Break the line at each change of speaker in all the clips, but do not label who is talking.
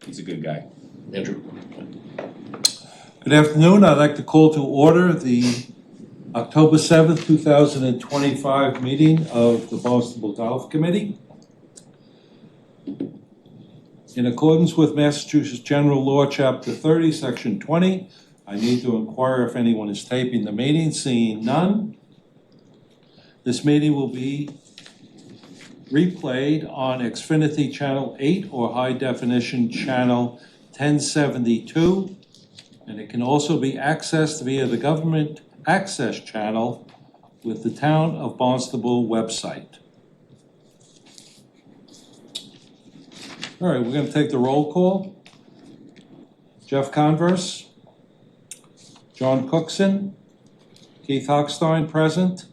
He's a good guy.
Andrew?
Good afternoon. I'd like to call to order the October 7th, 2025 meeting of the Barnstable Golf Committee. In accordance with Massachusetts General Law, Chapter 30, Section 20, I need to inquire if anyone is taping the meeting. Seeing none, this meeting will be replayed on Xfinity Channel 8 or High Definition Channel 1072, and it can also be accessed via the Government Access Channel with the Town of Barnstable website. All right, we're going to take the roll call. Jeff Converse, John Cookson, Keith Hochstein, present.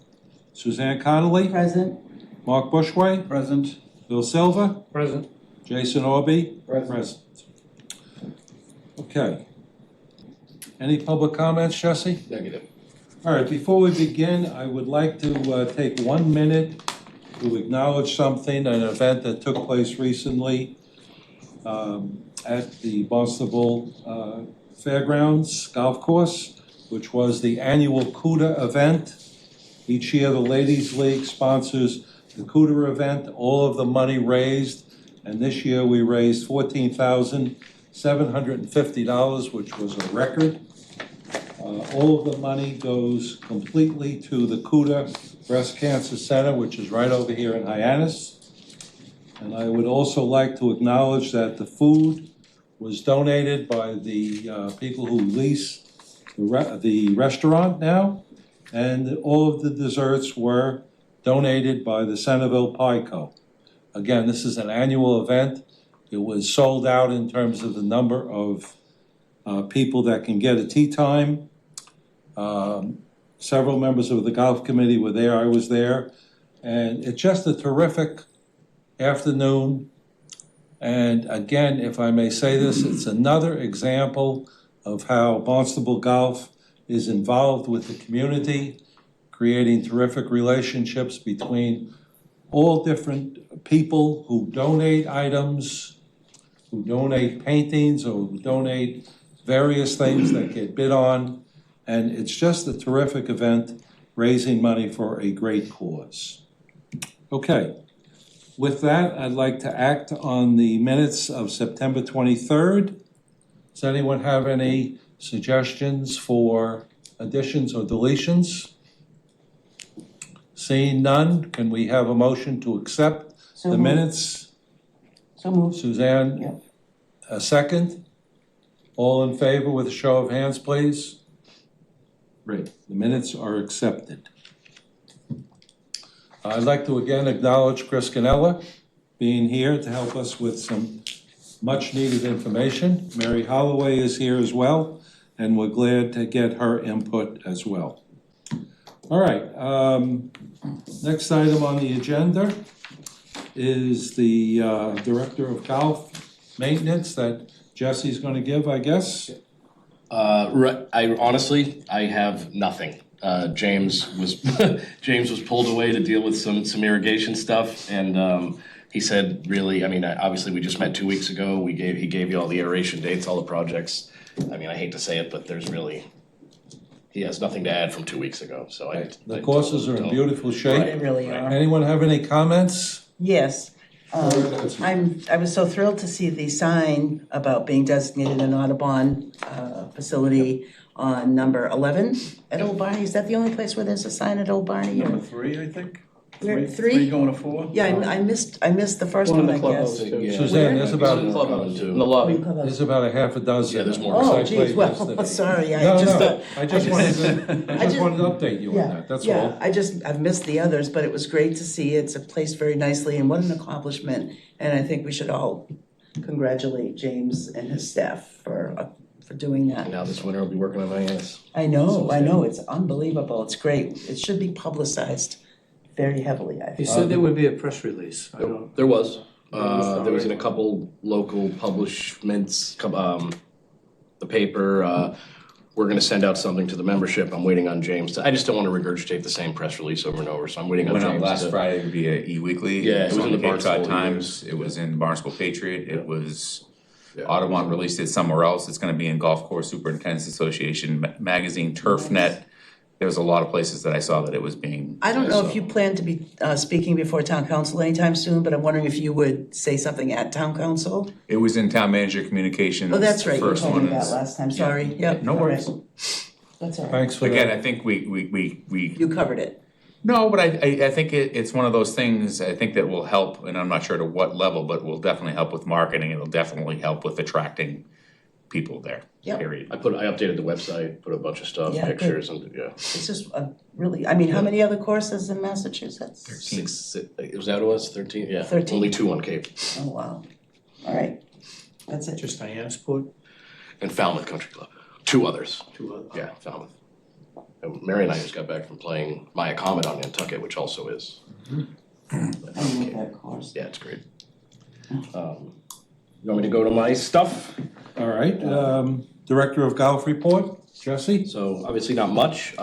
Suzanne Connolly,
Present.
Mark Bushway,
Present.
Bill Silva,
Present.
Jason Orby,
Present.
present. Okay. Any public comments, Jesse?
Negative.
All right, before we begin, I would like to take 1 minute to acknowledge something, an event that took place recently at the Barnstable Fairgrounds Golf Course, which was the annual CUDA event. Each year, the Ladies League sponsors the CUDA event, all of the money raised, and this year we raised $14,750, which was a record. All of the money goes completely to the CUDA Breast Cancer Center, which is right over here in Hyannis. And I would also like to acknowledge that the food was donated by the people who lease the restaurant now, and all of the desserts were donated by the Centerville Pie Co. Again, this is an annual event. It was sold out in terms of the number of people that can get a tea time. Several members of the golf committee were there, I was there, and it's just a terrific afternoon. And again, if I may say this, it's another example of how Barnstable Golf is involved with the community, creating terrific relationships between all different people who donate items, who donate paintings, or who donate various things that get bid on. And it's just a terrific event, raising money for a great cause. Okay, with that, I'd like to act on the minutes of September 23rd. Does anyone have any suggestions for additions or deletions? Seeing none, can we have a motion to accept the minutes?
So moved.
Suzanne,
Yeah.
a second? All in favor with a show of hands, please? Great, the minutes are accepted. I'd like to again acknowledge Chris Canella being here to help us with some much-needed information. Mary Holloway is here as well, and we're glad to get her input as well. All right, next item on the agenda is the Director of Golf Maintenance that Jesse's gonna give, I guess.
I honestly have nothing. James was James was pulled away to deal with some irrigation stuff, and he said, really, I mean, obviously we just met 2 weeks ago. He gave you all the aeration dates, all the projects. I mean, I hate to say it, but he has nothing to add from 2 weeks ago. So
The courses are in beautiful shape.
They really are.
Anyone have any comments?
Yes. I was so thrilled to see the sign about being designated an Audubon facility on number 11 at Old Barney. Is that the only place where there's a sign at Old Barney?
Number 3, I think.
Where,
Three
3?
going to 4?
Yeah, I missed the first one, I guess.
Yeah.
Suzanne, there's about
In the
In the lobby.
there's about a half a dozen.
Yeah, there's more.
Oh,
I played
geez, well,
yesterday.
sorry, I
No,
just,
no, I just wanted
just-
to update you on that, that's all.
I've missed the others, but it was great to see. It's placed very nicely, and what an accomplishment. And I think we should all congratulate James and his staff for doing that.
Now this winter I'll be working on my ass.
I know, it's unbelievable, it's great. It should be publicized very heavily, I
He
think.
said there would be a press release. I don't.
There was. There was in a couple local publishments, the paper. We're gonna send out something to the membership. I'm waiting on James I just don't wanna regurgitate the same press release over and over, so I'm waiting on
Went
James
out last Friday via e-weekly.
Yeah, it was in the
on the Cape Cod
Barnstable
Times. It was in Barnstable Patriot. It was Audubon released it somewhere else, it's gonna be in Golf Course Superintendent's Association magazine, TurfNet. There's a lot of places that I saw that it was being.
I don't know if you plan to be speaking before town council anytime soon, but I'm wondering if you would say something at town council?
It was in Town Manager Communications.
Oh, that's
the
right, you
first
told me
one
that
is-
last time, sorry, yep.
No
all right.
worries.
That's all right.
Thanks for
Again,
that.
I think we
You covered it.
No, but I think it's one of those things, I think that will help, and I'm not sure to what level, but will definitely help with marketing, it'll definitely help with attracting people there,
Yep.
period.
I updated the website, put a bunch of stuff,
Yeah, good.
pictures, and,
It's just a really, I mean, how many other courses in Massachusetts?
it was out of us, 13, yeah.
13.
Only 2 on Cape,
Oh, wow. All right, that's it.
Just Dianasport,
and Falmouth Country Club, 2 others,
2 other.
yeah, Falmouth. And Mary and I just got back from playing Maya Comet on Nantucket, which also is,
I love that course.
yeah, it's great. You want me to go to my stuff?
All right, Director of Golf Report, Jesse?
So obviously not much.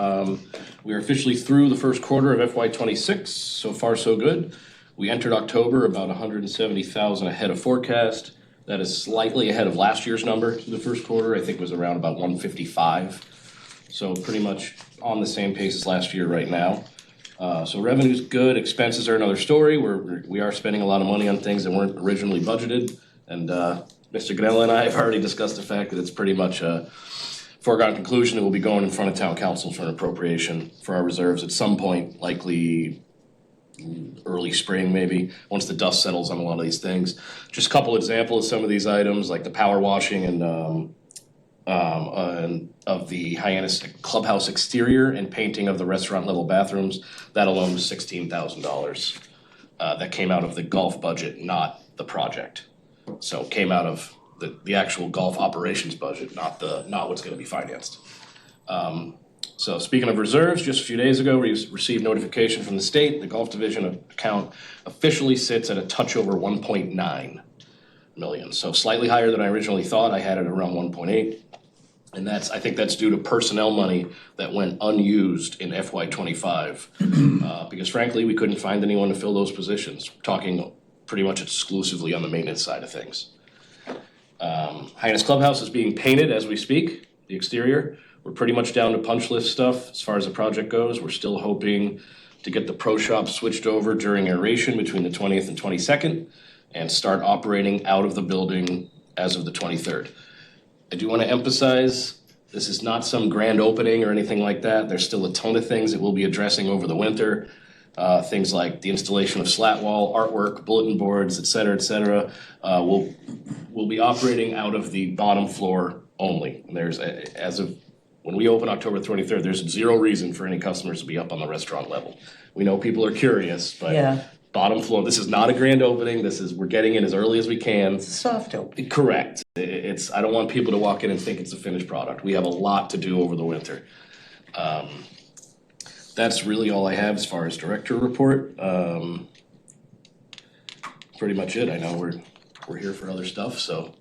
We are officially through the first quarter of FY '26. So far, so good. We entered October about 170,000 ahead of forecast. That is slightly ahead of last year's number for the first quarter. I think it was around about 155. So pretty much on the same pace as last year right now. So revenue's good. Expenses are another story. We are spending a lot of money on things that weren't originally budgeted. And Mr. Ganella and I have already discussed the fact that it's pretty much a foregone conclusion that we'll be going in front of town council for an appropriation for our reserves at some point, likely early spring maybe, once the dust settles on a lot of these things. Just a couple examples of some of these items, like the power washing and of the Hyannis clubhouse exterior and painting of the restaurant level bathrooms. That alone was $16,000. That came out of the golf budget, not the project. So it came out of the actual golf operations budget, not what's gonna be financed. So speaking of reserves, just a few days ago, we received notification from the state, the golf division account officially sits at a touch over 1.9 million. So slightly higher than I originally thought. I had it around 1.8. And I think that's due to personnel money that went unused in FY '25. Because frankly, we couldn't find anyone to fill those positions, talking pretty much exclusively on the maintenance side of things. Hyannis Clubhouse is being painted as we speak, the exterior. We're pretty much down to punch list stuff as far as the project goes. We're still hoping to get the pro shop switched over during aeration between the 20th and 22nd and start operating out of the building as of the 23rd. I do want to emphasize, this is not some grand opening or anything like that. There's still a ton of things that we'll be addressing over the winter. Things like the installation of slat wall, artwork, bulletin boards, et cetera, we'll be operating out of the bottom floor only. There's, as of when we open October 23rd, there's 0 reason for any customers to be up on the restaurant level. We know people are curious,
Yeah.
but bottom floor, this is not a grand opening. We're getting in as early as we can.
It's a soft open.
Correct. I don't want people to walk in and think it's a finished product. We have a lot to do over the winter. That's really all I have as far as director report. Pretty much it. I know we're here for other stuff, so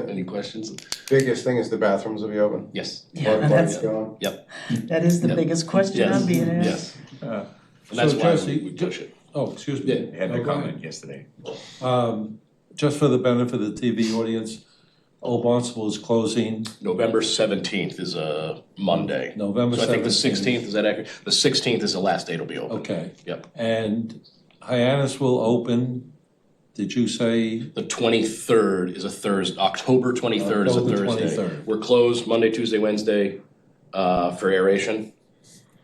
any questions?
Biggest thing is the bathrooms will be open.
Yes.
Yeah,
Water
that's,
park's going.
Yep.
that is the
Yep.
biggest question
Yes.
I'm being asked.
Yes. And that's
So
why
Jesse,
we push it.
Oh, excuse me.
I had
No,
a
go
comment
ahead.
yesterday.
Just for the benefit of the TV audience, Old Barnstable is closing
November 17th is a Monday.
November 17th.
So I think the 16th, is that accurate? The 16th is the last date it'll be open.
Okay.
Yep.
And Hyannis will open, did you say?
The 23rd is a Thursday, October 23rd is a
October
Thursday.
23rd.
We're closed Monday, Tuesday, Wednesday for aeration.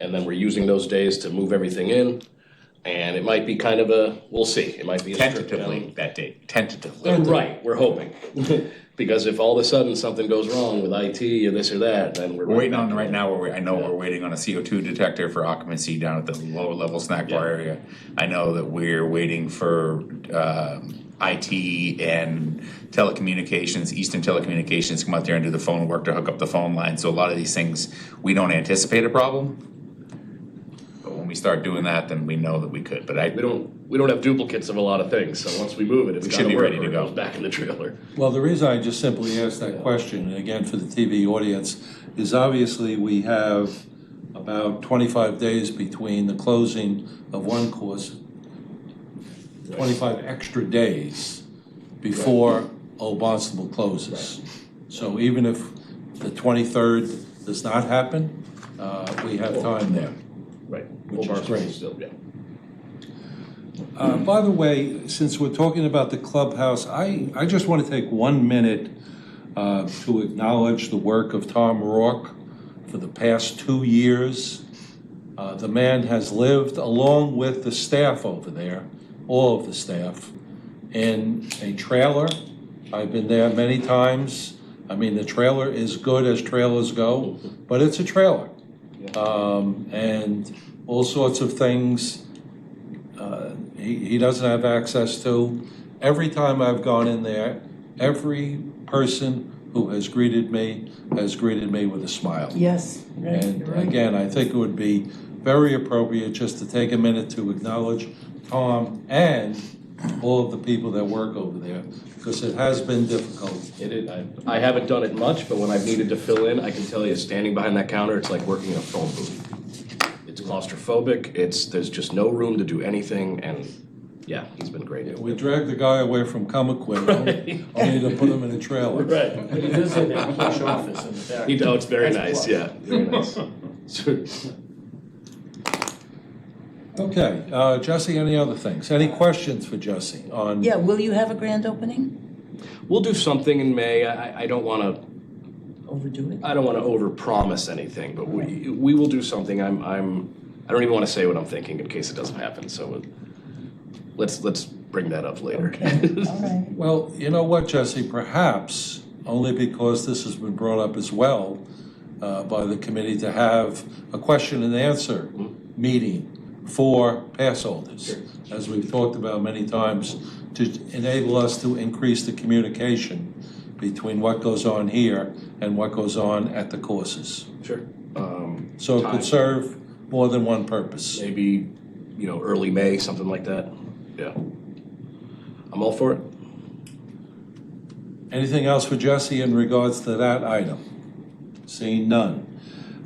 And then we're using those days to move everything in. And it might be kind of we'll see, it might be a strip down.
Tentatively, that date, tentatively.
Right, we're hoping. Because if all of a sudden something goes wrong with IT or this or that, then we're.
We're waiting on, right now, we're waiting on a CO2 detector for occupancy down at the lower level snack bar area. I know that we're waiting for IT and telecommunications, Eastern Telecommunications, to come out there and do the phone work to hook up the phone line. So a lot of these things, we don't anticipate a problem. But when we start doing that, then we know that we could, but
We don't have duplicates of a lot of things, so once we move it, it's
We
gotta
should be
work
ready
or
to
it
go.
goes back in the trailer.
Well, the reason I just simply asked that question, and again for the TV audience, is obviously we have about 25 days between the closing of one course, 25 extra days before Old Barnstable closes. So even if the 23rd does not happen, we have time there.
Right.
Which
Old
is great.
Barnstable still, yeah.
By the way, since we're talking about the clubhouse, I just want to take 1 minute to acknowledge the work of Tom Rourke for the past 2 years. The man has lived along with the staff over there, all of the staff, in a trailer. I've been there many times. I mean, the trailer is good as trailers go, but it's a trailer. And all sorts of things he doesn't have access to. Every time I've gone in there, every person who has greeted me with a smile.
Yes, right,
And
you're right.
again, I think it would be very appropriate just to take a minute to acknowledge Tom and all of the people that work over there, because it has been difficult.
It is, I haven't done it much, but when I've needed to fill in, I can tell you, standing behind that counter, it's like working in a phone booth. It's claustrophobic, there's just no room to do anything, and yeah, he's been great.
We dragged the guy away from Comaquid, only to put him in a trailer.
Right.
But he does have that plush office in the back.
It's very
That's
nice,
plus.
yeah, very nice. So,
Okay, Jesse, any other things? Any questions for Jesse on?
Yeah, will you have a grand opening?
we'll do something in May, I don't wanna
Overdo it?
overpromise anything, but we will do something. I don't even want to say what I'm thinking in case it doesn't happen. So let's bring that up later.
Okay, all right.
Well, you know what, Jesse, perhaps, only because this has been brought up as well by the committee, to have a question and answer meeting for pass holders, as we've talked about many times, to enable us to increase the communication between what goes on here and what goes on at the courses.
Sure.
So it
Time.
could serve more than one purpose.
Maybe early May, something like that. Yeah, I'm all for it.
Anything else for Jesse in regards to that item? Seeing none.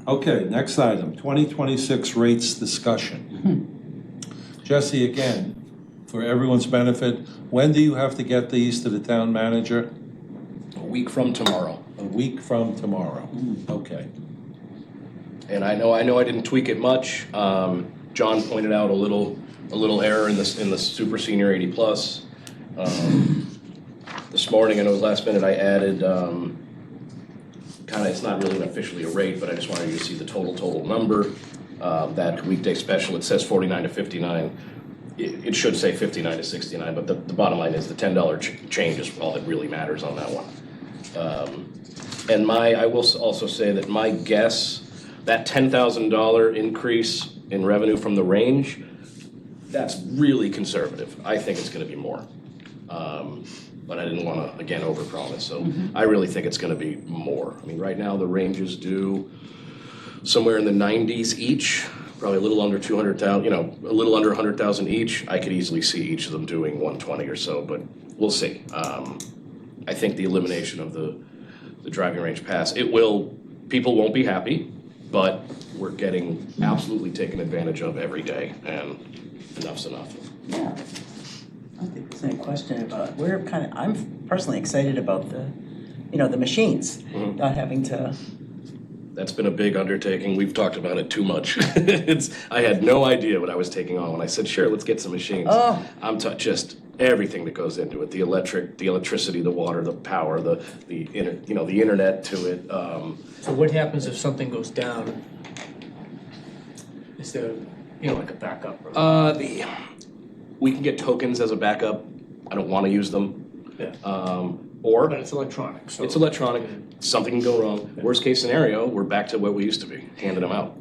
Okay, next item, 2026 rates discussion. Jesse, again, for everyone's benefit, when do you have to get these to the town manager?
A week from tomorrow.
A week from tomorrow. Okay.
And I know I didn't tweak it much. John pointed out a little error in the super senior 80 plus. This morning, I know it was last minute, I added it's not really officially a rate, but I just wanted you to see the total number. That weekday special, it says 49 to 59. It should say 59 to 69, but the bottom line is the $10 change is all that really matters on that one. And I will also say that my guess, that $10,000 increase in revenue from the range, that's really conservative. I think it's gonna be more. But I didn't wanna, again, overpromise, so I really think it's gonna be more. I mean, right now, the ranges do somewhere in the 90s each, probably a little under 200,000, a little under 100,000 each. I could easily see each of them doing 120 or so, but we'll see. I think the elimination of the driving range pass, people won't be happy, but we're getting absolutely taken advantage of every day, and enough's enough.
Yeah. I don't think there's any question about it. I'm personally excited about the machines, not having to.
That's been a big undertaking. We've talked about it too much. I had no idea what I was taking on when I said, sure, let's get some machines.
Oh.
I'm just everything that goes into it, the electricity, the water, the power, the internet to it.
So what happens if something goes down? Is there, like a backup?
We can get tokens as a backup. I don't want to use them.
Yeah.
Or
But it's electronic, so.
it's electronic. Something can go wrong. Worst case scenario, we're back to what we used to be, handing them out.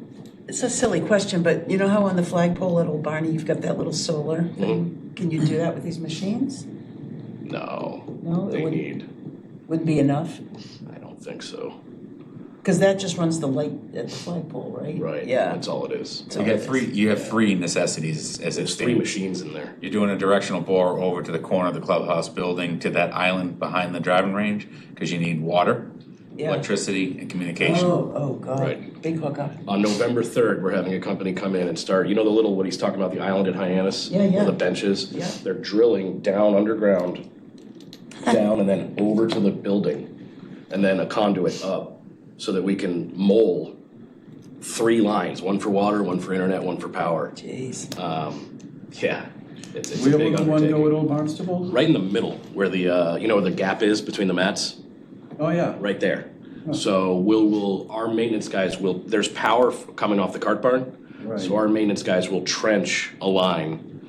It's a silly question, but you know how on the flagpole at Old Barney, you've got that little solar thing? Can you do that with these machines?
No,
No, it
they
wouldn't. Wouldn't be enough?
I don't think so.
Because that just runs the light at the flagpole, right?
Right.
Yeah.
That's all it is.
You have three necessities as it
There's 3
stands.
machines in there.
You're doing a directional bore over to the corner of the clubhouse building to that island behind the driving range, because you need water,
Yeah.
electricity, and communication.
Oh, God.
Right.
Big hookup.
On November 3rd, we're having a company come in and start, what he's talking about, the island at Hyannis?
Yeah, yeah.
The benches?
Yeah.
They're drilling down underground down and then over to the building, and then a conduit up, so that we can mole 3 lines, one for water, one for internet, one for power.
Jeez.
Yeah, it's a
Where
big
will the one go at
undertaking.
Old Barnstable?
Right in the middle, where the, you know where the gap is between the mats?
Oh, yeah.
Right there. So our maintenance guys there's power coming off the cart barn.
Right.
So our maintenance guys will trench a line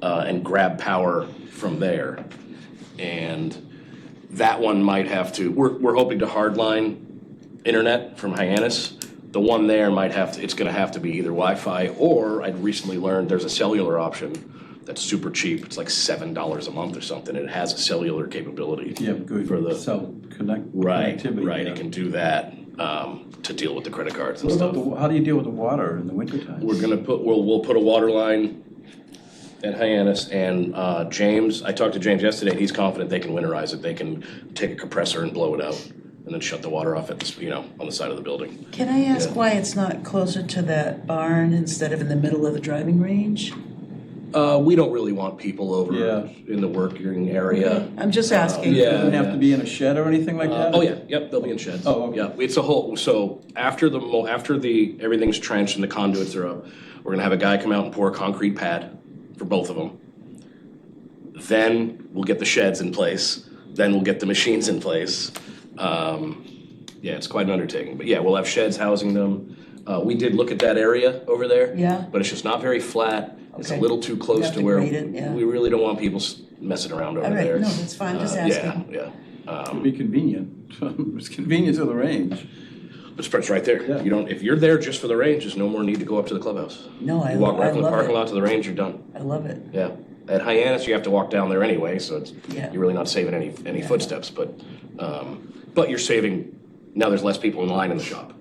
and grab power from there. And that one might have to, we're hoping to hardline internet from Hyannis. The one there it's gonna have to be either Wi-Fi, or I'd recently learned there's a cellular option that's super cheap. It's like $7 a month or something. It has a cellular capability.
Yeah, good.
For the-
Cell
Right,
connectivity.
right,
yeah.
it can do that, to deal with the credit cards and
What about
stuff.
how do you deal with the water in the wintertime?
We'll put a water line at Hyannis, and, James, I talked to James yesterday, and he's confident they can winterize it. They can take a compressor and blow it out, and then shut the water off at the, on the side of the building.
Can I ask
Yeah.
why it's not closer to that barn instead of in the middle of the driving range?
We don't really want people over
Yeah.
in the working area.
I'm just asking.
Yeah.
Doesn't have to be in a shed or anything like that?
Oh, yeah, yep, they'll be in sheds.
Oh, okay.
Yeah, it's a whole, so after everything's trenched and the conduits are up, we're gonna have a guy come out and pour a concrete pad for both of them. Then we'll get the sheds in place, then we'll get the machines in place. Yeah, it's quite an undertaking, but yeah, we'll have sheds housing them. We did look at that area over there.
Yeah.
But it's just not very flat, it's a
Okay.
little too
You
close
have
to
to
where
grade it, yeah.
we really don't want people messing around over
All right,
there.
no, that's fine, just asking.
Yeah, yeah.
It'd be convenient. It's convenient to the range.
It's right there.
Yeah.
You don't, if you're there just for the range, there's no more need to go up to the clubhouse.
No, I
You walk right from the
love
parking
it.
lot to the range, you're done.
I love it.
Yeah. At Hyannis, you have to walk down there anyway, so
Yeah.
you're really not saving any footsteps, but you're saving, now there's less people in line in the shop.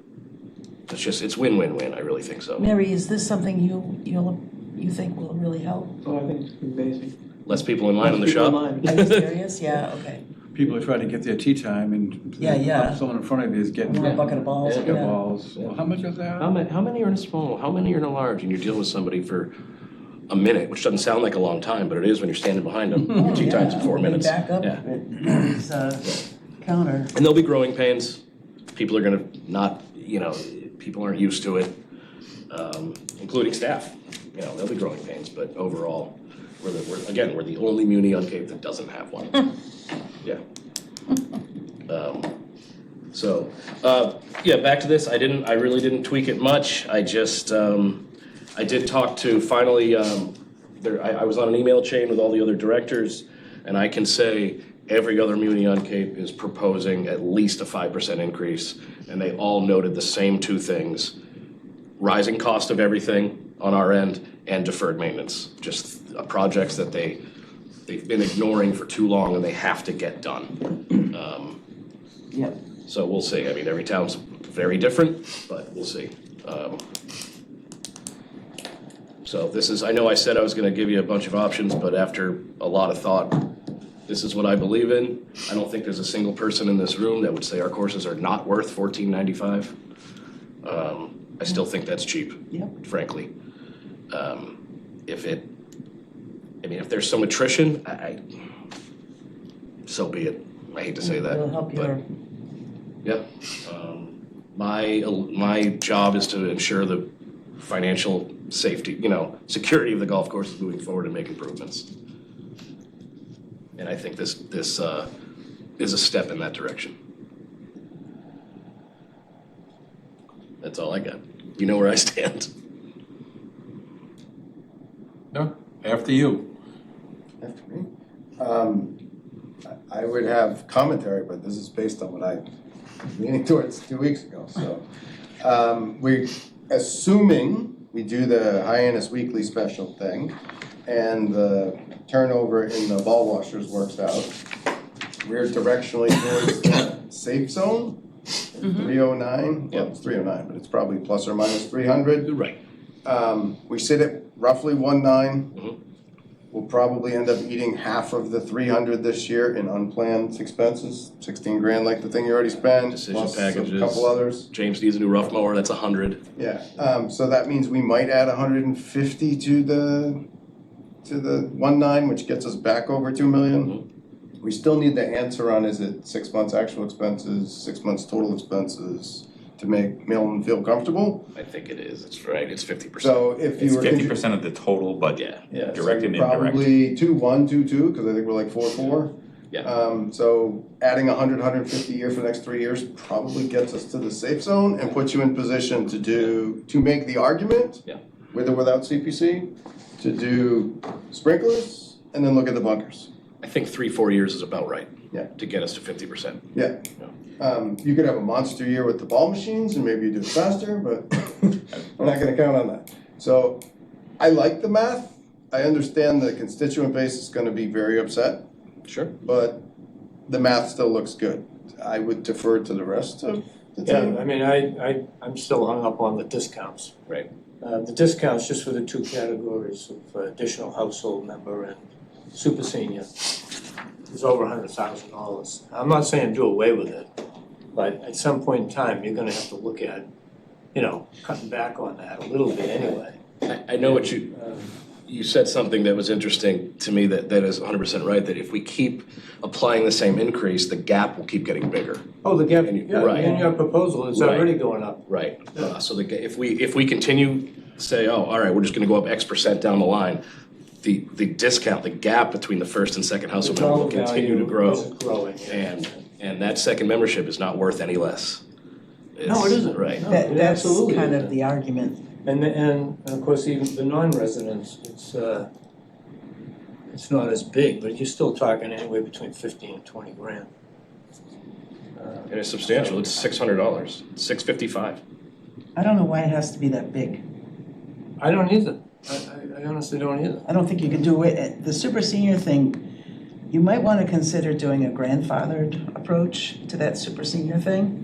It's win-win-win, I really think so.
Mary, is this something you think will really help?
Oh, I think it's amazing.
Less people in line in the
People in
shop.
line.
Are you serious? Yeah, okay.
People are trying to get their tea time and.
Yeah.
Someone in front of you is getting.
Want a bucket of balls?
Bucket of balls. Well, how much is that?
How many are in a small, how many are in a large, and you're dealing with somebody for a minute, which doesn't sound like a long time, but it is when you're standing behind them.
Oh,
Tea time's in 4
yeah.
minutes.
Back up
Yeah.
at Mary's counter.
And there'll be growing pains. People are gonna not, people aren't used to it, including staff. There'll be growing pains, but overall, we're the only muni on Cape that doesn't have one. Yeah. Back to this. I really didn't tweak it much. I just, I did talk to, finally, I was on an email chain with all the other directors, and I can say every other muni on Cape is proposing at least a 5% increase, and they all noted the same 2 things: rising cost of everything on our end and deferred maintenance. Just projects that they've been ignoring for too long and they have to get done.
Yep.
So we'll see. I mean, every town's very different, but we'll see. So this is, I know I said I was gonna give you a bunch of options, but after a lot of thought, this is what I believe in. I don't think there's a single person in this room that would say our courses are not worth $14.95. I still think that's cheap,
Yep.
frankly. If there's some attrition, so be it. I hate to say that.
It'll help
but-
your,
Yep. My job is to ensure the financial safety, security of the golf courses moving forward and make improvements. And I think this is a step in that direction. That's all I got. You know where I stand.
No, after you.
After me. I would have commentary, but this is based on what I was leaning towards 2 weeks ago, so. Assuming we do the Hyannis Weekly special thing and the turnover in the ball washers works out, we're directionally towards the safe zone, 309, well, it's 309, but it's probably plus or minus 300.
Right.
We sit at roughly 19.
Mhm.
We'll probably end up eating half of the 300 this year in unplanned expenses, 16 grand like the thing you already spent,
Decision
plus a
packages.
couple others.
James needs a new rough mower, that's 100.
Yeah, so that means we might add 150 to the 19, which gets us back over 2 million. we still need the answer on, is it 6 months actual expenses, 6 months total expenses to make Milton feel comfortable?
I think it is, it's right, it's 50%.
So if you
It's
were.
50% of the total budget,
Yeah, so
direct
you're
and indirect.
probably 2-1, 2-2, because I think we're like 4-4.
Yeah.
So adding 150 a year for the next 3 years probably gets us to the safe zone and puts you in position to make the argument.
Yeah.
With or without CPC, to do sprinklers and then look at the bunkers.
I think 3-4 years is about right.
Yeah.
To get us to 50%.
Yeah. You could have a monster year with the ball machines and maybe you do it faster, but we're not gonna count on that. So I like the math. I understand the constituent base is gonna be very upset,
Sure.
but the math still looks good. I would defer to the rest of the team.
Yeah, I mean, I'm still hung up on the discounts.
Right.
The discounts just for the two categories of additional household member and super senior is over $100,000. I'm not saying do away with it, but at some point in time, you're gonna have to look at, cutting back on that a little bit anyway.
I know what you said something that was interesting to me that is 100% right, that if we keep applying the same increase, the gap will keep getting bigger.
Oh, the gap,
Right.
in your proposal, it's
Right.
already going up.
Right. So if we continue to say, oh, all right, we're just gonna go up X% down the line, the discount, the gap between the first and second household member will continue to grow.
It's growing, yeah.
And that second membership is not worth any less.
No, it isn't.
Right.
No.
That's
absolutely
kind
isn't.
of the argument.
And of course, even the non-residents, it's not as big, but you're still talking anywhere between 15 and 20 grand.
And it's substantial, it's $600, $655.
I don't know why it has to be that big.
I don't either. I honestly don't either.
I don't think you could do it, the super senior thing, you might wanna consider doing a grandfathered approach to that super senior thing.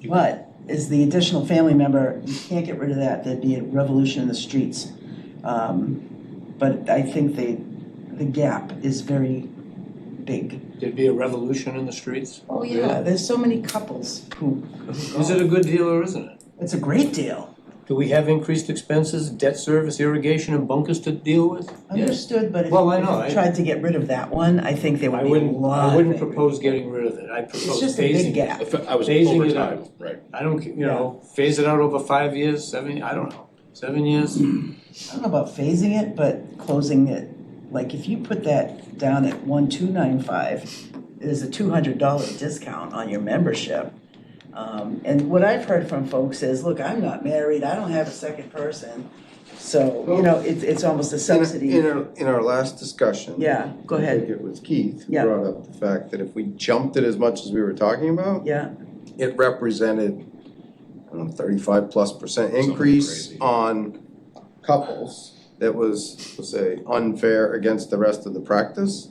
But is the additional family member, you can't get rid of that, there'd be a revolution in the streets. But I think the gap is very big.
There'd be a revolution in the streets.
Oh, yeah, there's so many couples who,
Is it a good deal or isn't it?
it's a great deal.
Do we have increased expenses, debt service, irrigation, and bunkers to deal with?
Understood, but if
Well, I
if
know,
you tried to get rid of that one, I think there
I
would be a lot.
I wouldn't
of
propose getting rid of it. I propose
It's just a big
phasing.
gap.
I was
Phasing
over
it
time,
out.
right.
I don't, phase it out over 5 years, 7, I don't know, 7 years?
I don't know about phasing it, but closing it, like if you put that down at 1,295, there's a $200 discount on your membership. And what I've heard from folks is, look, I'm not married, I don't have a second person, so, it's almost a subsidy.
In our last discussion.
Yeah, go
I think
ahead,
it was Keith who
Yeah.
brought up the fact that if we jumped it as much as we were talking about,
yeah,
it represented, I don't know, 35+% increase
crazy.
on couples that was, we'll say, unfair against the rest of the practice.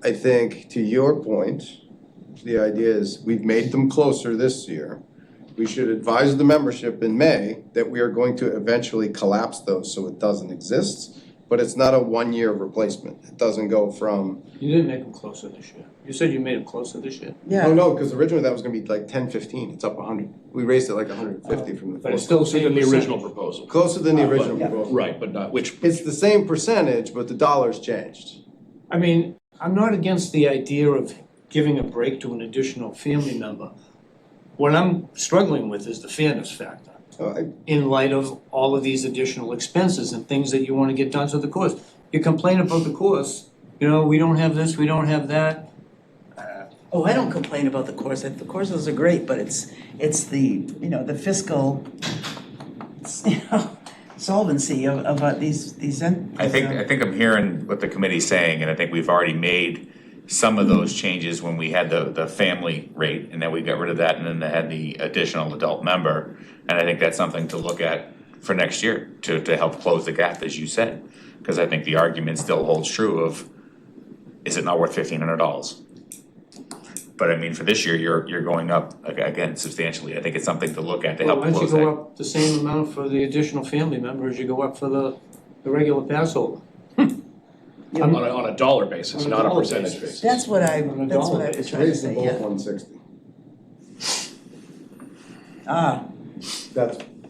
I think, to your point, the idea is we've made them closer this year. We should advise the membership in May that we are going to eventually collapse those so it doesn't exist, but it's not a 1-year replacement. It doesn't go from,
You didn't make them closer this year. You said you made them closer this year.
oh
yeah.
no, because originally that was gonna be like 10, 15, it's up 100. We raised it like 150 from the
But it's
fourth.
still
Closer than the
same
original
percentage.
proposal.
Closer than the
But-
original
yeah.
proposal.
Right, but not, which,
It's the same percentage, but the dollars changed.
I mean, I'm not against the idea of giving a break to an additional family member. What I'm struggling with is the fairness factor, in light of all of these additional expenses and things that you wanna get done to the course. You complain about the course, we don't have this, we don't have that.
Oh, I don't complain about the course, the courses are great, but it's the, the fiscal, solvency of these.
I think I'm hearing what the committee's saying, and I think we've already made some of those changes when we had the family rate, and then we got rid of that, and then they had the additional adult member. And I think that's something to look at for next year to help close the gap, as you said. Because I think the argument still holds true of, is it not worth $1,500? But I mean, for this year, you're going up, again, substantially. I think it's something to look at to
Well,
help
why don't you
close that.
go up the same amount for the additional family member as you go up for the regular pass holder?
on a dollar basis,
On a
not a
dollar
percentage
basis.
basis.
That's what I
On a
was
dollar,
It's
trying to
raised them
say,
both
yeah.
160.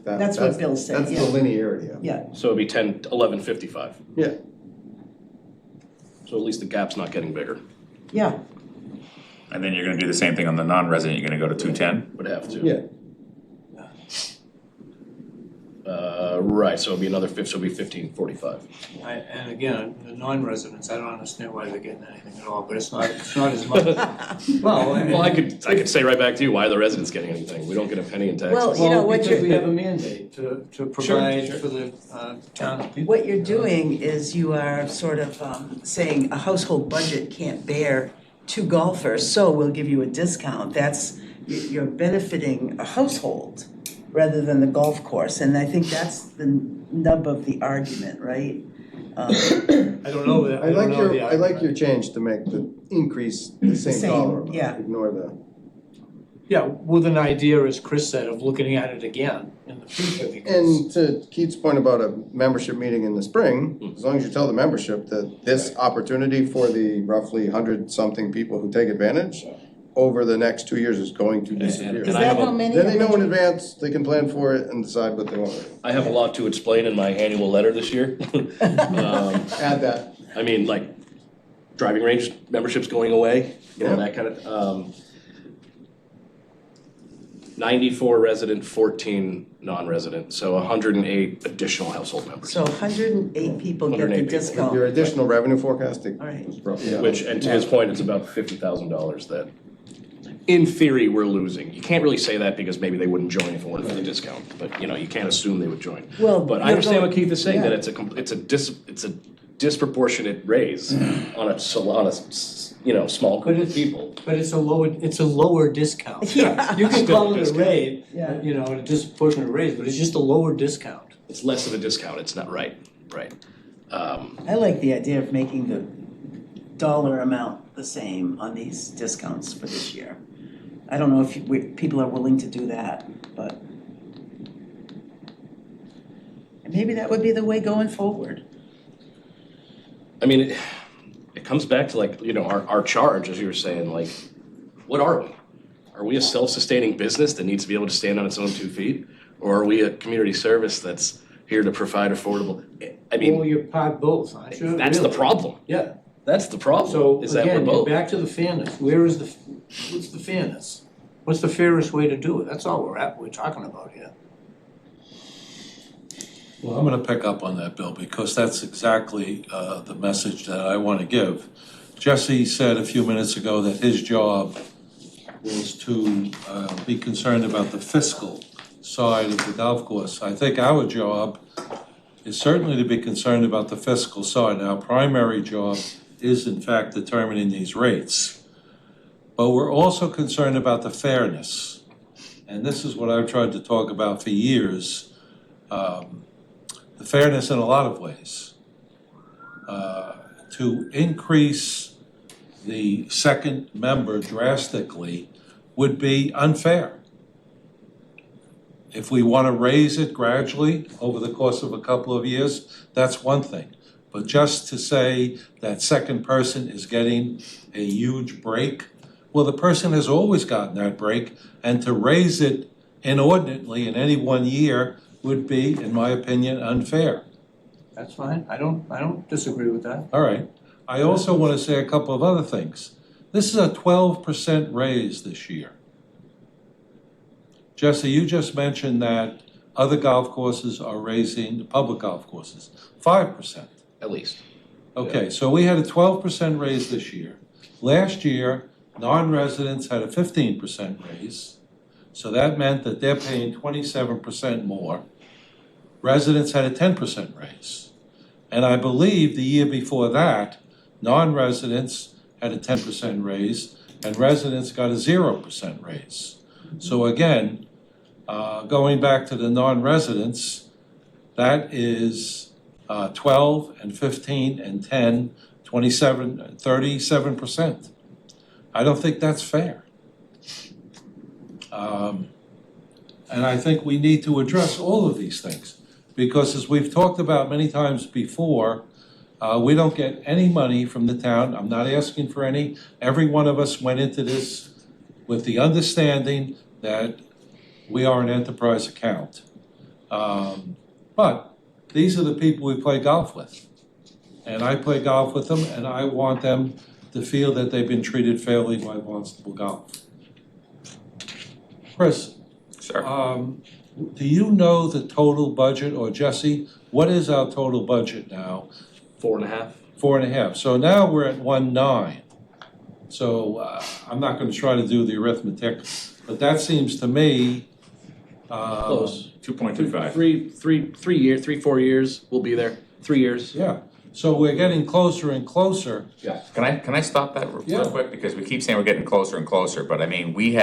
That's what Bill said,
That's the
yeah.
linearity of it.
Yeah,
So it'd be 11.55.
Yeah.
So at least the gap's not getting bigger.
Yeah,
And then you're gonna do the same thing on the non-resident, you're gonna go to 210?
Would have to.
Yeah.
Right, so it'll be another so it'll be 1545.
And again, the non-residents, I don't understand why they're getting anything at all, but it's not as much. Well,
Well, I could say right back to you, why are the residents getting anything? We don't get a penny in taxes.
Well, you know, what
because we
you're,
have a mandate to provide for the town of people.
what you're doing is you are sort of saying a household budget can't bear 2 golfers, so we'll give you a discount. You're benefiting a household rather than the golf course, and I think that's the nub of the argument, right?
I don't know that,
I like your,
the
I like
argument.
your change to make the increase the same
Same,
dollar amount.
yeah.
Ignore the,
Yeah, with an idea, as Chris said, of looking at it again in the future, because,
and to Keith's point about a membership meeting in the spring, as long as you tell the membership that this opportunity for the roughly 100-something people who take advantage over the next 2 years is going to disappear.
Is
I
that
have a-
how many?
Then they know in
100?
advance, they can plan for it and decide what they want.
I have a lot to explain in my annual letter this year.
Add that.
I mean, like, driving range memberships going away, you know,
Yeah.
that kind of, 94 resident, 14 non-resident, so 108 additional household members.
So 108 people get the
108 people.
discount.
Your additional revenue forecasting
All right.
was roughly.
Which, and to his point, it's about $50,000 that, in theory, we're losing. You can't really say that because maybe they wouldn't join if it weren't for the discount, but, you know, you can't assume they would join.
Well,
But I
you're
understand
going-
what Keith is saying, that
yeah.
it's a disproportionate raise on a you know, small group
But
of people.
but it's a lower discount.
Yeah.
You can
Still
call
a
it a
discount.
raise,
Yeah.
you know, a disproportionate raise, but it's just a lower discount.
It's less of a discount, it's not right.
I like the idea of making the dollar amount the same on these discounts for this year. I don't know if people are willing to do that, but and maybe that would be the way going forward.
I mean, it comes back to like, you know, our charge, as you were saying, like, what are we? Are we a self-sustaining business that needs to be able to stand on its own 2 feet? Or are we a community service that's here to provide affordable? I
Well,
mean,
you're part both, aren't you?
that's the
Really?
problem.
Yeah,
That's the problem,
so
is that we're
again, you're
both.
back to the fairness, what's the fairness? What's the fairest way to do it? That's all we're talking about here.
Well, I'm gonna pick up on that, Bill, because that's exactly the message that I wanna give. Jesse said a few minutes ago that his job was to be concerned about the fiscal side of the golf course. I think our job is certainly to be concerned about the fiscal side. Our primary job is in fact determining these rates. But we're also concerned about the fairness. And this is what I've tried to talk about for years. The fairness in a lot of ways. To increase the second member drastically would be unfair. If we want to raise it gradually over the course of a couple of years, that's one thing. But just to say that second person is getting a huge break, well, the person has always gotten that break, and to raise it inordinately in any one year would be, in my opinion, unfair.
That's fine, I don't disagree with that.
All right. I also want to say a couple of other things. This is a 12% raise this year. Jesse, you just mentioned that other golf courses are raising, public golf courses, 5%.
At least.
Okay, so we had a 12% raise this year. Last year, non-residents had a 15% raise. So that meant that they're paying 27% more. Residents had a 10% raise. And I believe the year before that, non-residents had a 10% raise and residents got a 0% raise. So again, going back to the non-residents, that is 12 and 15 and 10, 27, 37%. I don't think that's fair. And I think we need to address all of these things. Because as we've talked about many times before, we don't get any money from the town. I'm not asking for any. Every one of us went into this with the understanding that we are an enterprise account. But these are the people we play golf with. and I play golf with them, and I want them to feel that they've been treated fairly by Barnstable Golf. Chris,
Sir,
do you know the total budget, or Jesse, what is our total budget now?
4.5.
4.5, so now we're at 1.9. So I'm not gonna try to do the arithmetic, but that seems to me,
Close.
2.25.
4 years, we'll be there. 3 years.
yeah. So we're getting closer and closer.
Yeah.
Can I stop that real
Yeah.
quick? Because we keep saying we're getting closer and closer, but I mean, we,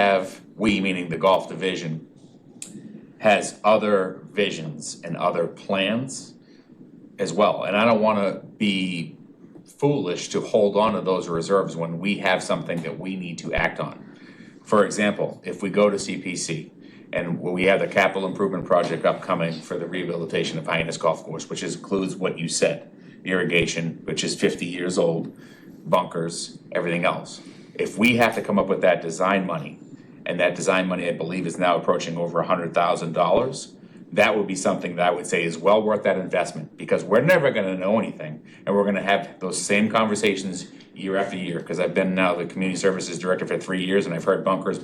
meaning the golf division, has other visions and other plans as well. And I don't wanna be foolish to hold on to those reserves when we have something that we need to act on. For example, if we go to CPC and we have the capital improvement project upcoming for the rehabilitation of Hyannis Golf Course, which includes what you said, irrigation, which is 50 years old, bunkers, everything else. If we have to come up with that design money, and that design money, I believe, is now approaching over $100,000, that would be something that I would say is well worth that investment, because we're never gonna know anything, and we're gonna have those same conversations year after year, because I've been now the community services director for 3 years, and I've heard bunkers.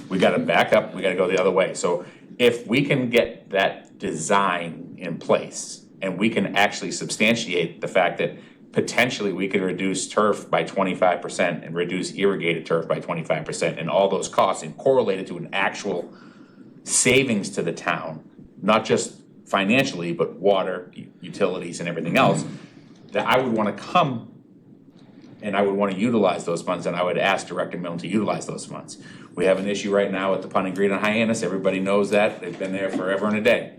We gotta back up, we gotta go the other way. So if we can get that design in place, and we can actually substantiate the fact that potentially we could reduce turf by 25% and reduce irrigated turf by 25%, and all those costs, and correlate it to an actual savings to the town, not just financially, but water, utilities, and everything else, that I would wanna come and I would wanna utilize those funds, and I would ask Director Milne to utilize those funds. We have an issue right now at the putting green on Hyannis, everybody knows that, they've been there forever and a day.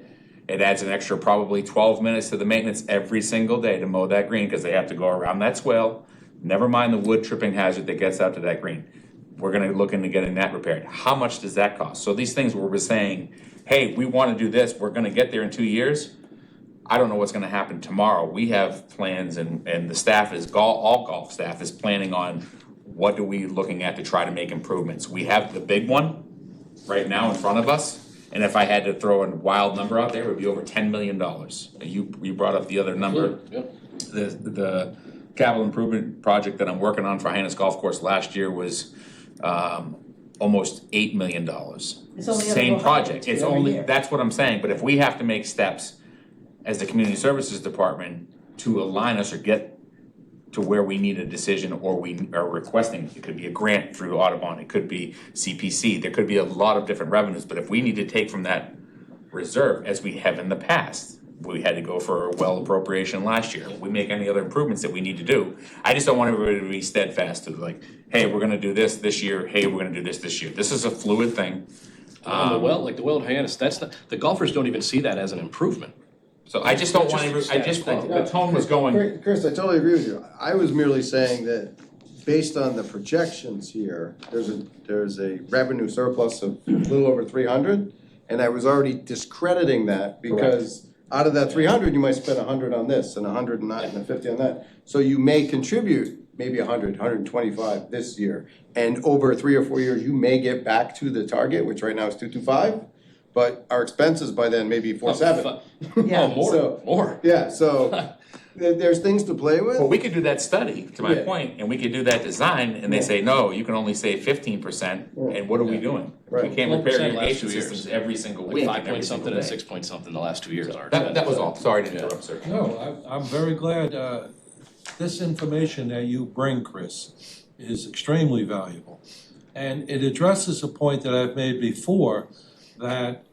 It adds an extra probably 12 minutes to the maintenance every single day to mow that green, because they have to go around that swale, never mind the wood tripping hazard that gets out to that green. We're gonna look into getting that repaired. How much does that cost? So these things where we're saying, hey, we wanna do this, we're gonna get there in 2 years. I don't know what's gonna happen tomorrow. We have plans, and the staff is, all golf staff is planning on what are we looking at to try to make improvements. We have the big one right now in front of us, and if I had to throw a wild number out there, it would be over $10 million. You brought up the other number.
Yep.
The capital improvement project that I'm working on for Hyannis Golf Course last year was almost $8 million.
It's only gonna
Same
go
project,
higher
it's
every
only,
year.
that's what I'm saying, but if we have to make steps as the community services department to align us or get to where we need a decision, or we are requesting, it could be a grant through Audubon, it could be CPC, there could be a lot of different revenues, but if we need to take from that reserve, as we have in the past, we had to go for a well appropriation last year, we make any other improvements that we need to do, I just don't want everybody to be steadfast to like, hey, we're gonna do this year, hey, we're gonna do this year, this is a fluid thing.
And the well at Hyannis, that's not, the golfers don't even see that as an improvement.
So I just don't want, the tone was going,
Chris, I totally agree with you. I was merely saying that based on the projections here, there's a revenue surplus of a little over 300, and I was already discrediting that because out of that 300, you might spend 100 on this and 100 on that and 50 on that. So you may contribute maybe 100, 125 this year, and over 3 or 4 years, you may get back to the target, which right now is 225. But our expenses by then may be 4.7.
Yeah.
Oh, more.
Yeah, so there's things to play with.
well, we could do that study, to my
Yeah.
point, and we could do that design, and they say, no, you can only save 15%, and what are we doing? We
Right.
can't repair
12% last
irrigation
2 years.
systems every single
Like
week,
5
and every
point
single
something and
day.
6 point something the last 2 years are.
That was all, sorry to interrupt, sir.
No, I'm very glad, this information that you bring, Chris, is extremely valuable. And it addresses a point that I've made before, that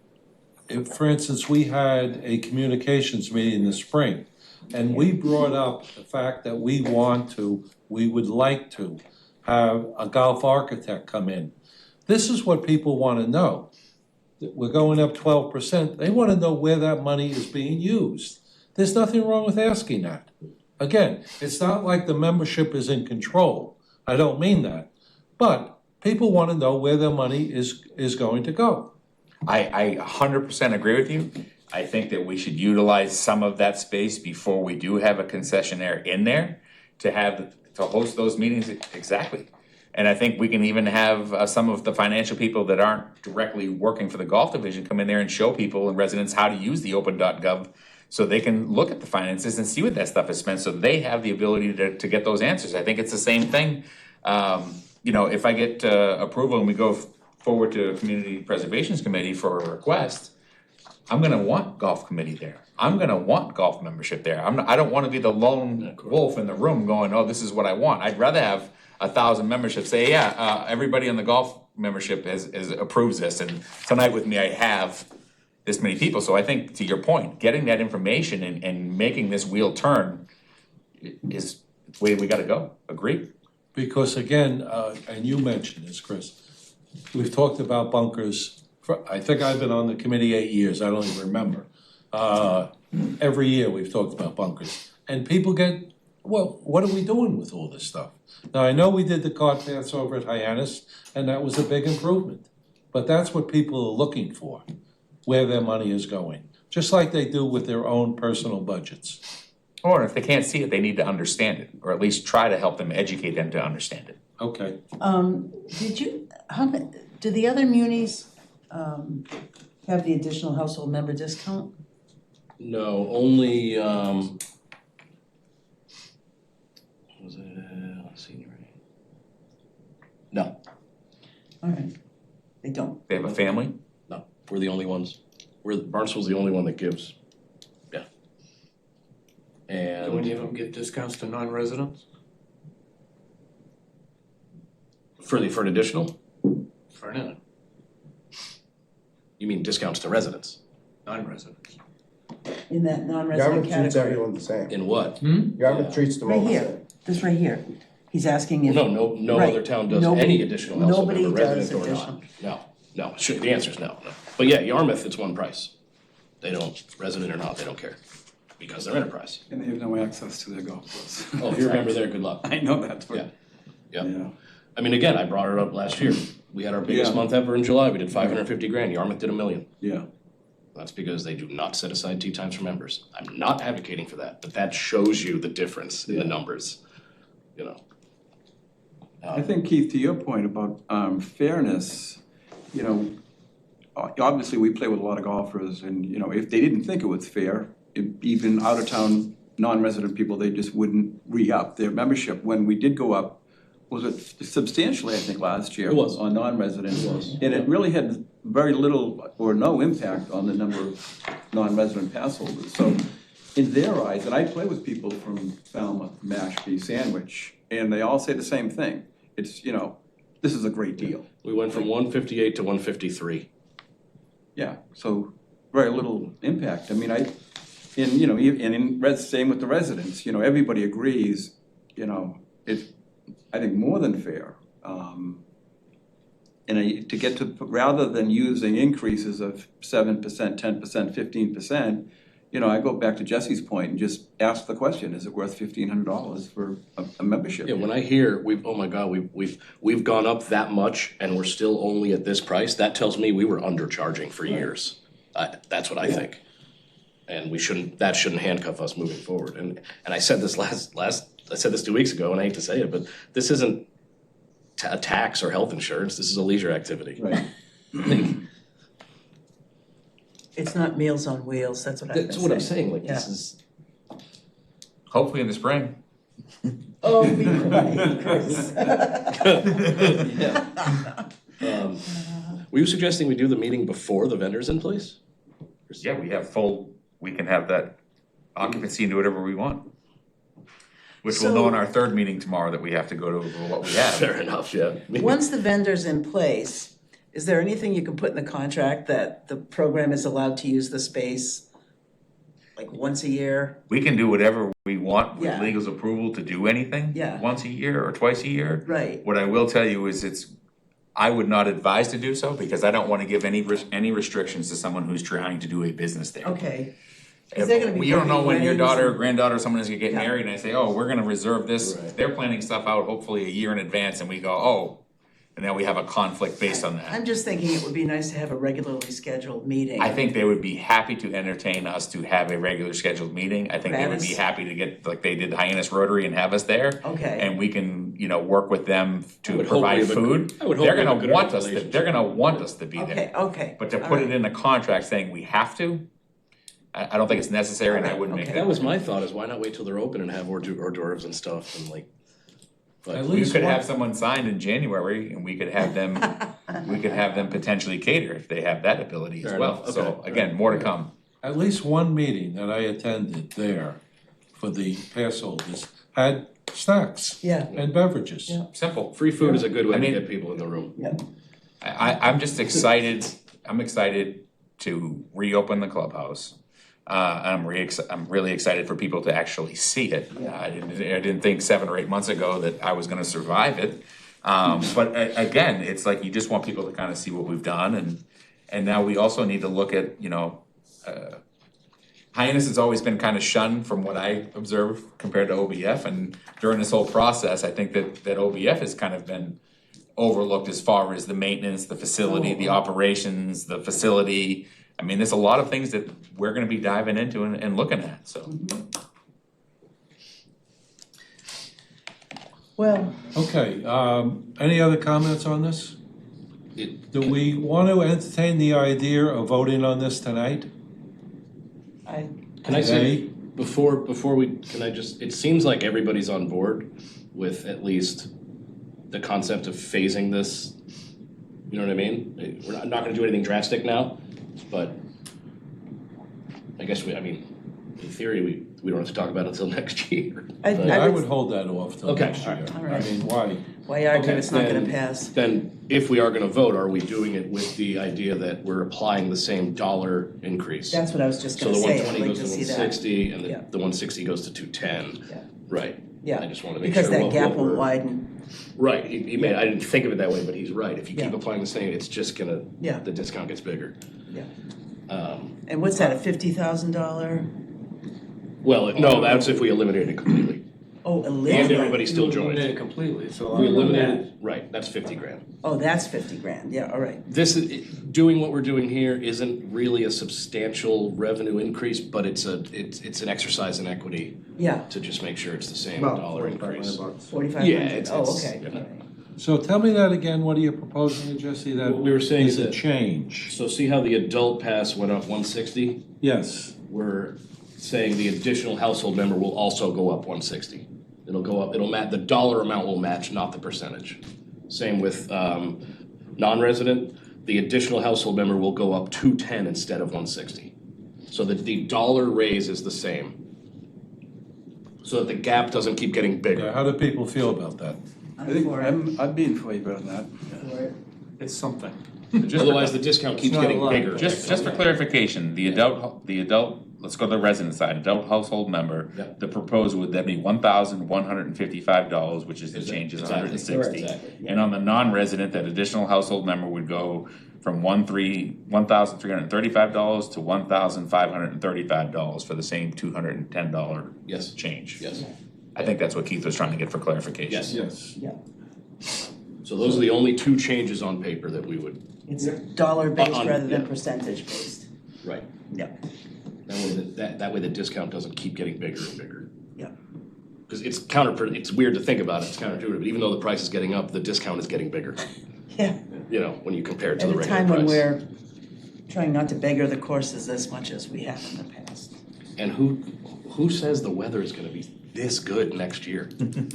if, for instance, we had a communications meeting this spring, and we brought up the fact that we would like to have a golf architect come in. This is what people wanna know. We're going up 12%, they wanna know where that money is being used. There's nothing wrong with asking that. Again, it's not like the membership is in control, I don't mean that, but people wanna know where their money is going to go.
I 100% agree with you. I think that we should utilize some of that space before we do have a concessionaire in there to host those meetings, exactly. And I think we can even have some of the financial people that aren't directly working for the golf division come in there and show people and residents how to use the open.gov so they can look at the finances and see what that stuff is spent, so they have the ability to get those answers. I think it's the same thing. You know, if I get approval and we go forward to a Community Preservations Committee for a request, I'm gonna want golf committee there. I'm gonna want golf membership there. I don't wanna be the lone wolf in the room going, oh, this is what I want. I'd rather have 1,000 memberships say, yeah, everybody in the golf membership is approves this, and tonight with me I have this many people. So I think, to your point, getting that information and making this wheel turn is the way we gotta go. Agree?
Because again, and you mentioned this, Chris, we've talked about bunkers, I think I've been on the committee 8 years, I don't even remember. Every year we've talked about bunkers, and people get, well, what are we doing with all this stuff? Now, I know we did the cart paths over at Hyannis, and that was a big improvement, but that's what people are looking for, where their money is going, just like they do with their own personal budgets.
Or if they can't see it, they need to understand it, or at least try to help them, educate them to understand it.
Okay.
Do the other munis, have the additional household member discount?
No, only, was it, senior? No,
Alright, they don't.
They have a family?
no, we're the only ones. Barnstable's the only one that gives. Yeah.
Do any of
And
them get discounts to non-residents?
for an additional,
For now,
you mean discounts to residents?
non-residents.
In that non-resident
Yarmouth treats
category.
everyone the same.
In what?
Yarmouth treats them all
Right
the
here,
same.
this right here. He's asking if.
No
Right.
other town does
Nobody-
any additional household member,
nobody does
resident or
additional.
not. No, sure, the answer is no. But yeah, Yarmouth, it's one price. They don't, resident or not, they don't care, because they're enterprise.
And they have no access to their golf course.
Oh, if you're a member there, good luck.
I know that, but.
Yeah. Yeah. I mean, again, I brought it up last year. We had our biggest
Yeah.
month ever in July. We did 550 grand. Yarmouth did $1 million.
Yeah.
That's because they do not set aside tee times for members. I'm not advocating for that, but that shows you the difference in the numbers, you know.
I think, Keith, to your point about fairness, you know, obviously we play with a lot of golfers, and, you know, if they didn't think it was fair, even out-of-town, non-resident people, they just wouldn't re-up their membership. When we did go up, was it substantially, I think, last year?
It was.
On non-residents.
It was.
And it really had very little or no impact on the number of non-resident pass holders. So in their eyes, and I play with people from Falmouth, Mashpee, Sandwich, and they all say the same thing. It's, you know, this is a great deal.
We went from 158 to 153.
Yeah, so very little impact. I mean, same with the residents, you know, everybody agrees, you know, it's, I think, more than fair. And to get to, rather than using increases of 7%, 10%, 15%, you know, I go back to Jesse's point and just ask the question, is it worth $1,500 for a membership?
Yeah, when I hear oh my God, we've gone up that much and we're still only at this price, that tells me we were undercharging for years. That's what I think. And that shouldn't handcuff us moving forward. And I said this I said this 2 weeks ago, and I hate to say it, but this isn't a tax or health insurance, this is a leisure activity.
Right.
It's not Meals on Wheels, that's what I've been
That's what I'm
saying.
saying, like, this is,
Hopefully in the spring.
Oh, be quiet, Chris.
were you suggesting we do the meeting before the vendor's in place?
Yeah, we can have that occupancy and do whatever we want. Which we'll know in our third meeting tomorrow that we have to go to what we have.
Fair enough, yeah.
Once the vendor's in place, is there anything you can put in the contract that the program is allowed to use the space like once a year?
We can do whatever we want with
Yeah.
legal's approval to do anything.
Yeah.
Once a year or twice a year.
Right.
What I will tell you is I would not advise to do so because I don't want to give any restrictions to someone who's trying to do a business there.
Okay. Is there gonna be
You don't know when your
weddings
daughter or
and-
granddaughter or someone is gonna get
Yeah.
married and I say, oh, we're gonna reserve this.
Right.
They're planning stuff out hopefully a year in advance and we go, oh, and then we have a conflict based on that.
I'm just thinking it would be nice to have a regularly scheduled meeting.
I think they would be happy to entertain us to have a regular scheduled meeting. I think they would be
Travis?
happy to get, like they did Hyannis Rotary and have us there.
Okay.
And we can, you know, work with them
I
to
would hope
provide
we have a
food.
good- I would hope
They're
we have a
gonna
good
want us,
relationship.
they're gonna want us to be
Okay,
there.
okay.
But to
all
put it
right.
in a contract saying we have to, I don't think it's necessary, and I wouldn't make
Okay.
that.
That was my thought, is why not wait till they're open and have hors d'oeuvres and stuff and like.
At
But
We
least
could
one-
have someone signed in January, and we could have them potentially cater if they have that ability as
Fair
well.
enough,
So
okay.
again, more to come.
At least one meeting that I attended there for the pass holders had snacks
Yeah.
and beverages.
Yeah.
Simple.
free food is a good way
I
to
mean-
get people in the room.
I'm just excited, I'm excited to reopen the clubhouse. I'm really excited for people to actually see it. I didn't think 7 or 8 months ago that I was gonna survive it. But again, it's like you just want people to kind of see what we've done, and now we also need to look at, Hyannis has always been kind of shunned from what I observe compared to OBF, and during this whole process, I think that OBF has kind of been overlooked as far as the maintenance, the facility, the operations, the facility. I mean, there's a lot of things that we're gonna be diving into and looking at, so.
Well,
Okay, any other comments on this?
It-
Do we want to entertain the idea of voting on this tonight?
Can I say,
Today?
before we, can I just, it seems like everybody's on board with at least the concept of phasing this, you know what I mean? We're not gonna do anything drastic now, but I guess in theory, we don't have to talk about it until next year. But-
I would hold that off till
Okay,
next year.
all
right.
I mean, why?
why argue
Okay,
it's not gonna
then-
pass?
Then, if we are gonna vote, are we doing it with the idea that we're applying the same dollar increase?
That's what I was just
So
gonna
the
say,
one
I'd
twenty
like
goes
to
to
see
one
that.
sixty, and
Yeah.
the 160 goes to 210.
Yeah.
Right.
Yeah.
I just wanna make sure
Because that
what
gap
we're-
will widen,
Right, he made, I didn't think of it that way, but he's right. If you keep
Yeah.
applying the same, it's just gonna,
Yeah.
the discount gets bigger.
yeah.
Um,
And what's that, a $50,000?
Well, no, that's if we eliminate it completely.
Oh,
And
eliminate.
everybody still
Eliminate
joins.
it completely, so.
We eliminate it, right, that's 50 grand.
Oh, that's 50 grand, yeah, all right.
This is, doing what we're doing here isn't really a substantial revenue increase, but it's an exercise in equity
Yeah,
to just make sure it's the same
About
dollar
4,500
increase.
bucks.
4,500,
Yeah, it's-
oh,
it's-
okay,
yeah.
all right.
So tell me that again, what are you proposing, Jesse, that
What we were saying
is
is
a
that-
change?
So see how the adult pass went up 160?
Yes,
We're saying the additional household member will also go up 160. It'll go up, the dollar amount will match, not the percentage. Same with non-resident, the additional household member will go up 210 instead of 160. So that the dollar raise is the same. So that the gap doesn't keep getting
yeah,
bigger.
how do people feel about that?
I think I'd be in favor of that.
It's something.
Otherwise, the discount keeps
not a
getting
lot.
bigger.
Just for clarification, the adult, let's go to the resident side, adult household member,
Yeah.
the proposed would then be $1,155, which is the change is
Exactly.
160.
Exactly.
And on the non-resident, that additional household member would go from $1,335 to $1,535 for the same $210
Yes.
change.
Yes,
I think that's what Keith was trying to get for clarification.
yes.
Yes.
Yeah,
So those are the only two changes on paper that we would,
it's dollar-based
On-
rather than
yeah.
percentage-based,
right.
yeah,
That way the discount doesn't keep getting bigger and bigger.
yeah.
Because it's weird to think about it, it's counterintuitive, but even though the price is getting up, the discount is getting bigger,
Yeah,
when you compare it to
at
the
a
regular
time when
price.
we're trying not to beggar the courses as much as we have in the past.
And who says the weather is gonna be this good next year?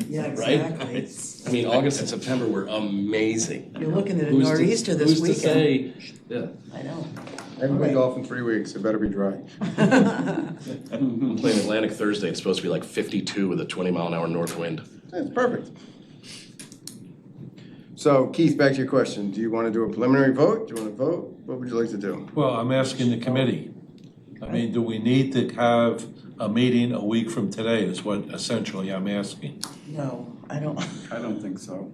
Yeah,
Right?
exactly.
I mean, August and September were amazing.
You're looking at a
Who's to-
nor'easter this
Who's to
weekend.
say, yeah,
I know.
I haven't played golf in 3 weeks, it better be dry.
I'm playing Atlantic Thursday, it's supposed to be like 52 with a 20-mile-an-hour north wind.
It's perfect. So Keith, back to your question, do you wanna do a preliminary vote? Do you wanna vote? What would you like to do?
Well, I'm asking the committee. I mean, do we need to have a meeting a week from today is what essentially I'm asking.
No, I don't.
I don't think so.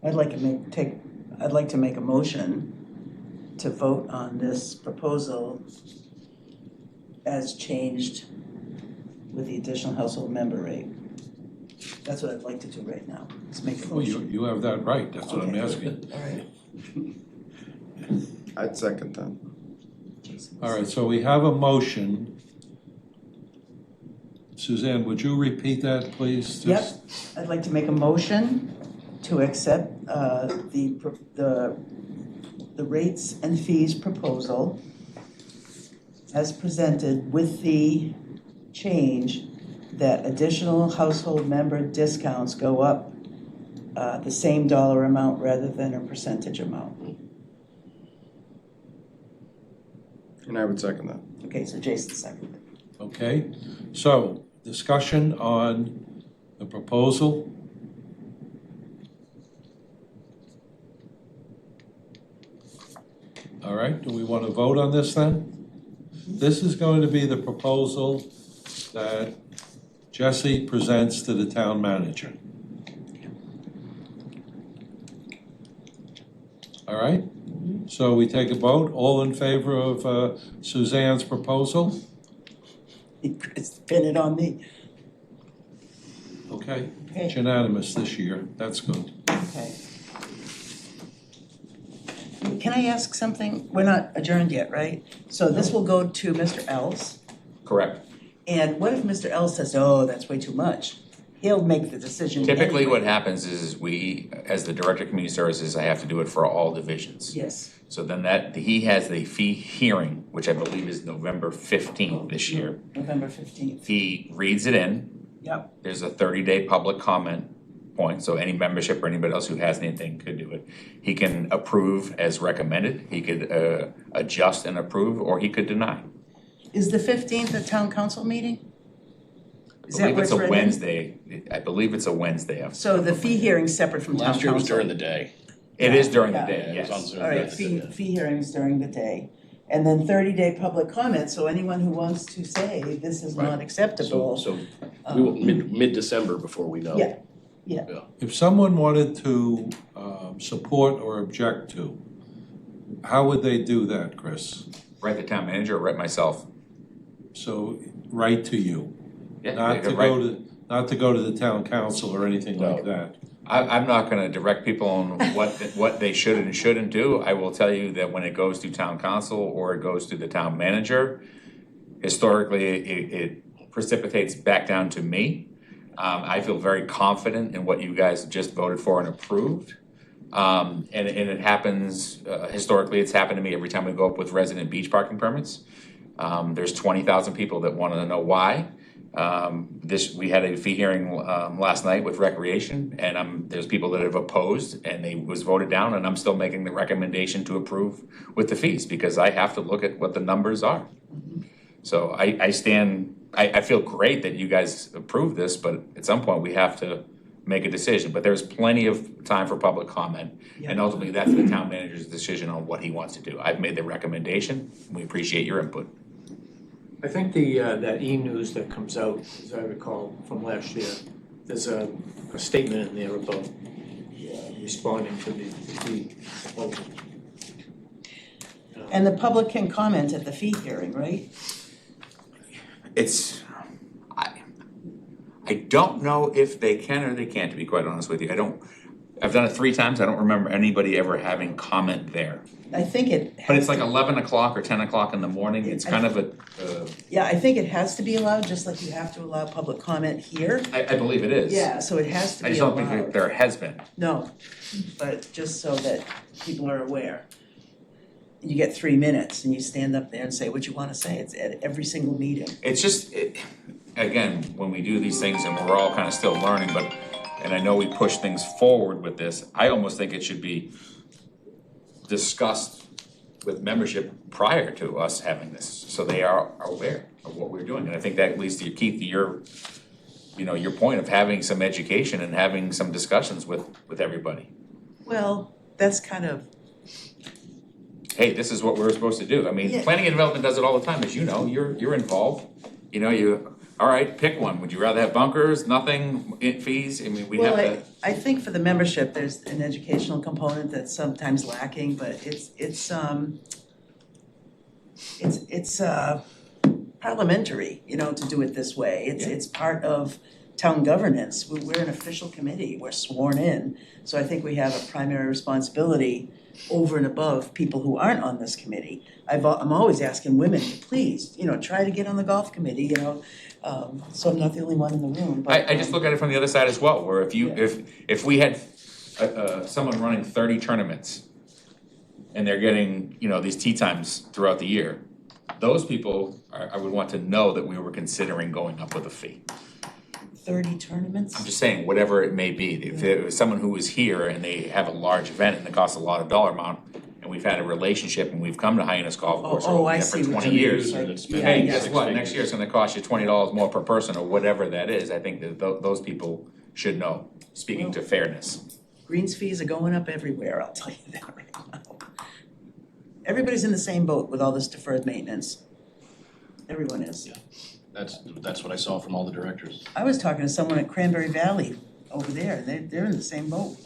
I'd like to make a motion to vote on this proposal as changed with the additional household member rate. That's what I'd like to do right now, is make a
Well,
motion.
you have that right, that's what I'm
Okay.
asking.
All right.
I'd second that.
All right, so we have a motion. Suzanne, would you repeat that, please?
Yep,
Just-
I'd like to make a motion to accept the the rates and fees proposal as presented with the change that additional household member discounts go up the same dollar amount rather than a percentage amount.
And I would second that.
Okay, so Jason seconded.
Okay, so discussion on the proposal. All right, do we want to vote on this then? This is going to be the proposal that Jesse presents to the town manager. All right, so we take a vote, all in favor of Suzanne's proposal?
It's pinned on me.
Okay,
Okay.
it's unanimous this year, that's good.
Okay. Can I ask something? We're not adjourned yet, right? So this will go to Mr. Els,
Correct.
and what if Mr. Els says, oh, that's way too much? He'll make the decision
Typically,
anyway.
what happens is we, as the Director of Community Services, I have to do it for all divisions.
Yes,
So then he has the fee hearing, which I believe is November 15th this year.
November 15th.
He reads it in.
Yep.
There's a 30-day public comment point, so any membership or anybody else who has anything could do it. He can approve as recommended, he could adjust and approve, or he could deny.
Is the 15th a town council meeting? Is
I
that
believe
where
it's
it's
a
written?
Wednesday. I believe it's a Wednesday.
So the fee hearing's separate from town
Last
council?
year was during the day.
It is during the
Yeah.
day,
It was on
yes.
Zoom.
All right, fee hearings during the day. And then 30-day public comment, so anyone who wants to say this is not
Right.
acceptable.
So we will mid-December before we know.
Yeah.
If someone wanted to support or object to, how would they do that, Chris?
Write the town manager or write myself.
So, write to you,
Yeah,
not
they
to
could write-
not to go to the town council or anything like that.
I'm not gonna direct people on what they should and shouldn't do. I will tell you that when it goes to town council or it goes to the town manager, historically, it precipitates back down to me. I feel very confident in what you guys just voted for and approved. And it happens, historically, it's happened to me every time we go up with resident beach parking permits. There's 20,000 people that wanna know why. We had a fee hearing last night with recreation, and there's people that have opposed, and they was voted down, and I'm still making the recommendation to approve with the fees, because I have to look at what the numbers are. So I feel great that you guys approved this, but at some point, we have to make a decision. But there's plenty of time for public comment, and ultimately, that's the town manager's decision on what he wants to do. I've made the recommendation, we appreciate your input.
I think that e-news that comes out, as I recall from last year, there's a statement in there about responding to the fee proposal.
And the public can comment at the fee hearing, right?
I don't know if they can or they can't, to be quite honest with you. I've done it 3 times, I don't remember anybody ever having comment there.
I think it
But
has
it's like
to-
11 o'clock or 10 o'clock in the morning, it's kind of
Yeah, I think it has to be allowed, just like you have to allow public comment here.
I believe it is.
Yeah, so it has to
I
be
just don't think that
allowed.
there has been.
No, but just so that people are aware. You get 3 minutes and you stand up there and say what you wanna say. It's at every single meeting.
It's just, again, when we do these things and we're all kind of still learning, and I know we push things forward with this, I almost think it should be discussed with membership prior to us having this, so they are aware of what we're doing. And I think that leads to Keith, your point of having some education and having some discussions with everybody.
Well, that's kind of,
Hey, this is what we're supposed to do. I mean,
Yeah.
planning and development does it all the time, as you know, you're involved. All right, pick one. Would you rather have bunkers, nothing, fees? I mean, we have
well,
to.
I think for the membership, there's an educational component that's sometimes lacking, but it's parliamentary, to do it this way. It's part of town governance. We're an official committee, we're sworn in. So I think we have a primary responsibility over and above people who aren't on this committee. I'm always asking women, please, try to get on the golf committee, so I'm not the only one in the room, but.
I just look at it from the other side as well, where if we had someone running 30 tournaments, and they're getting, you know, these tee times throughout the year, those people, I would want to know that we were considering going up with a fee.
30 tournaments?
I'm just saying, whatever it may be, if it was someone who was here and they have a large event and it costs a lot of dollar amount, and we've had a relationship and we've come to Hyannis Golf Course
Oh,
or
I
there
see
for
what
20
you mean.
years.
Like,
Yeah,
Hey,
yeah.
guess what, next year it's gonna cost you $20 more per person or whatever that is, I think that those people should know, speaking to fairness.
Greens fees are going up everywhere, I'll tell you that right now. Everybody's in the same boat with all this deferred maintenance. Everyone is.
Yeah. That's what I saw from all the directors.
I was talking to someone at Cranberry Valley over there, they're in the same boat.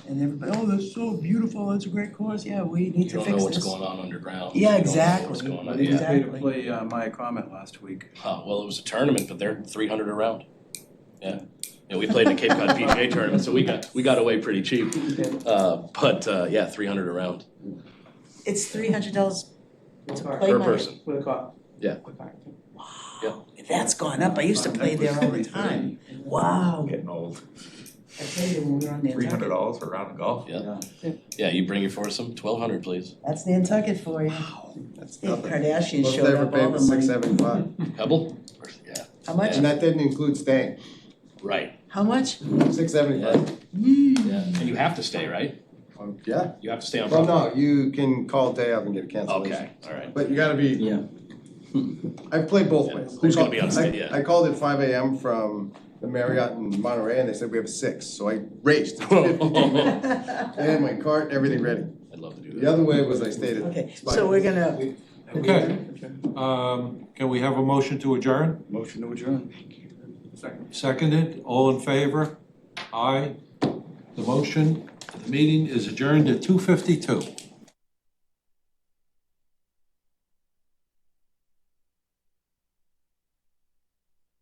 And everybody, oh, that's so beautiful, that's a great course, yeah, we
You
need to
don't
fix
know
this.
what's going on underground.
Yeah,
You don't know what's
exactly.
going on,
I didn't
yeah.
pay to
Exactly.
play Maya Comet last week.
Well, it was a tournament, but they're 300 a round. Yeah. Yeah, we played in the Cape Cod PGA tournament, so we got away pretty cheap. Yeah, 300 a round
It's $300 to play
per
my.
person.
With a car.
Yeah. Yeah.
That's gone up, I used to play there all the time. Wow,
Getting old.
I played there when we were on Nantucket.
$300 for a round of golf?
Yeah. Yeah, you bring your foursome, 1,200, please.
That's Nantucket for you.
That's
Yeah,
nothing.
Kardashians
Most
showed
ever
up
paid
all the
was
money.
$675.
Pebble? Yeah.
How much?
And that didn't include staying,
Right.
How much?
$675.
Yeah. And you have to stay, right?
Yeah,
You have to stay on
well,
property.
no, you can call day of and get a cancellation.
Okay, all right.
But you gotta be.
Yeah.
I've played both
Yeah,
ways.
who's
I
gonna be on
called-
stage, yeah.
I called at 5 AM from the Marriott in Monterey and they said we have a 6, so I raced. It's 52 minutes. I had my cart, everything ready.
I'd love to do
The
that.
other way was I stayed at.
Okay, so we're gonna,
Okay, can we have a motion to adjourn?
Motion to adjourn.
Seconded, all in favor? Aye. The motion, the meeting is adjourned at 2:52.